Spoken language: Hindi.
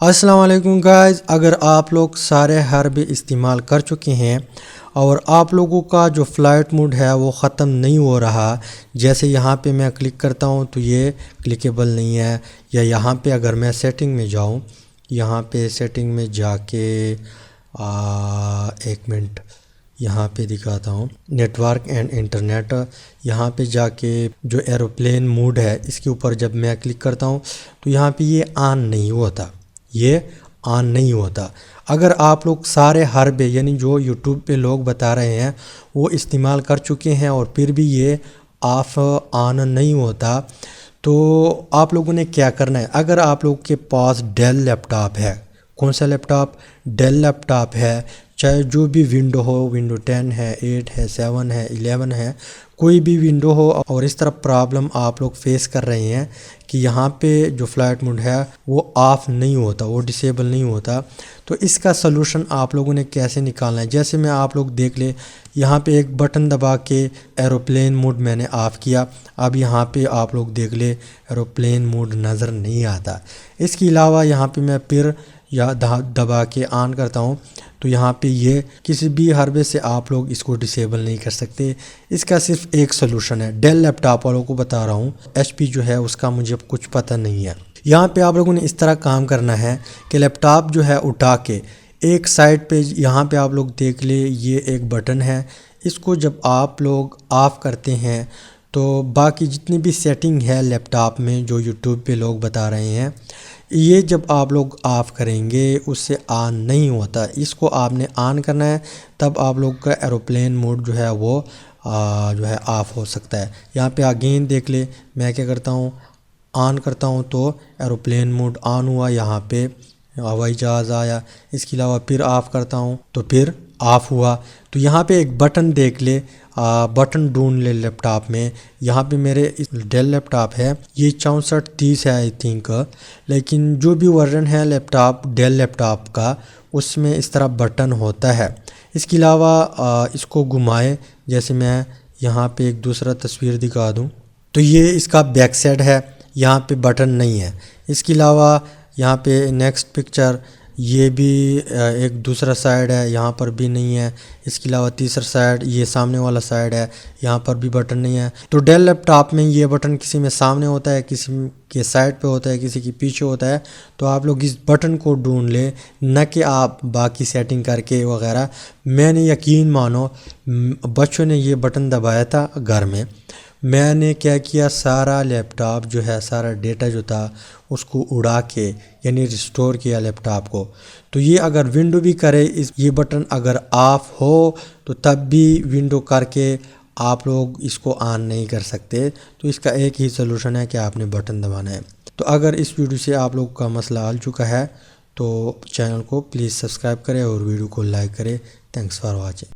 अस्सलाम वालेकुम गाइस, अगर आप लोग सारे हर्ब इस्तेमाल कर चुके हैं और आप लोगों का जो फ़्लाइट मोड है वो ख़त्म नहीं हो रहा, जैसे यहाँ पे मैं क्लिक करता हूँ तो ये क्लिकेबल नहीं है, या यहाँ पे अगर मैं सेटिंग में जाऊँ, यहाँ पे सेटिंग में जाके एक मिनट यहाँ पे दिखाता हूँ, नेटवर्क एंड इंटरनेट, यहाँ पे जाके जो एरोप्लेन मोड है इसके ऊपर जब मैं क्लिक करता हूँ तो यहाँ पे ये ऑन नहीं होता, ये ऑन नहीं होता। अगर आप लोग सारे हर्बे यानी जो यूट्यूब पे लोग बता रहे हैं वो इस्तेमाल कर चुके हैं और फिर भी ये ऑफ ऑन नहीं होता, तो आप लोगों ने क्या करना है। अगर आप लोग के पास डेल लैपटॉप है, कौन सा लैपटॉप, डेल लैपटॉप है, चाहे जो भी विंडो हो, विंडो 10 है, 8 है, 7 है, 11 है, कोई भी विंडो हो, और इस तरह प्रॉब्लम आप लोग फेस कर रहे हैं कि यहाँ पे जो फ़्लाइट मोड है वो ऑफ़ नहीं होता, वो डिसेबल नहीं होता, तो इसका सलूशन आप लोगों ने कैसे निकालना है। जैसे मैं आप लोग देख ले, यहाँ पे एक बटन दबा के एरोप्लेन मोड मैंने ऑफ़ किया, अब यहाँ पे आप लोग देख ले एरोप्लेन मोड नज़र नहीं आता। इसके अलावा यहाँ पे मैं फिर या दबा के ऑन करता हूँ तो यहाँ पे ये किसी भी हर्बे से आप लोग इसको डिसेबल नहीं कर सकते। इसका सिर्फ एक सोल्यूशन है, डेल लैपटॉप वालों को बता रहा हूँ, एचपी जो है उसका मुझे कुछ पता नहीं है। यहाँ पे आप लोगों ने इस तरह काम करना है कि लैपटॉप जो है उठा के एक साइड पे, यहाँ पे आप लोग देख ले ये एक बटन है, इसको जब आप लोग ऑफ़ करते हैं तो बाकी जितनी भी सेटिंग है लैपटॉप में जो यूट्यूब पे लोग बता रहे हैं, ये जब आप लोग ऑफ़ करेंगे उससे ऑन नहीं होता, इसको आपने ऑन करना है, तब आप लोग का एरोप्लेन मोड जो है वो जो है ऑफ़ हो सकता है। यहाँ पे अगेन देख ले, मैं क्या करता हूँ, ऑन करता हूँ तो एरोप्लेन मोड ऑन हुआ, यहाँ पे हवाई जहाज़ आया। इसके अलावा फिर ऑफ़ करता हूँ तो फिर ऑफ़ हुआ। तो यहाँ पे एक बटन देख ले, बटन ढूंढ ले लैपटॉप में। यहाँ पे मेरे इस डेल लैपटॉप है, ये 6430 है आई थिंक, लेकिन जो भी वर्जन है लैपटॉप डेल लैपटॉप का उसमें इस तरह बटन होता है। इसके अलावा इसको घुमाए, जैसे मैं यहाँ पे एक दूसरा तस्वीर दिखा दूँ तो ये इसका बैक साइड है, यहाँ पे बटन नहीं है। इसके अलावा यहाँ पे नेक्स्ट पिक्चर, ये भी एक दूसरा साइड है, यहाँ पर भी नहीं है। इसके अलावा तीसरा साइड, ये सामने वाला साइड है, यहाँ पर भी बटन नहीं है। तो डेल लैपटॉप में ये बटन किसी में सामने होता है, किसी के साइड पे होता है, किसी के पीछे होता है। तो आप लोग इस बटन को ढूंढ ले, न कि आप बाकी सेटिंग करके वगैरह। मैंने यकीन मानो बच्चों ने ये बटन दबाया था घर में, मैंने क्या किया, सारा लैपटॉप जो है, सारा डेटा जो था उसको उड़ा के यानी रिस्टोर किया लैपटॉप को। तो ये अगर विंडो भी करे, ये बटन अगर ऑफ़ हो तो तब भी विंडो करके आप लोग इसको ऑन नहीं कर सकते। तो इसका एक ही सलूशन है कि आपने बटन दबाना है। तो अगर इस वीडियो से आप लोग का मसला हल चुका है तो चैनल को प्लीज़ सब्सक्राइब करें और वीडियो को लाइक करें। Thanks for watching.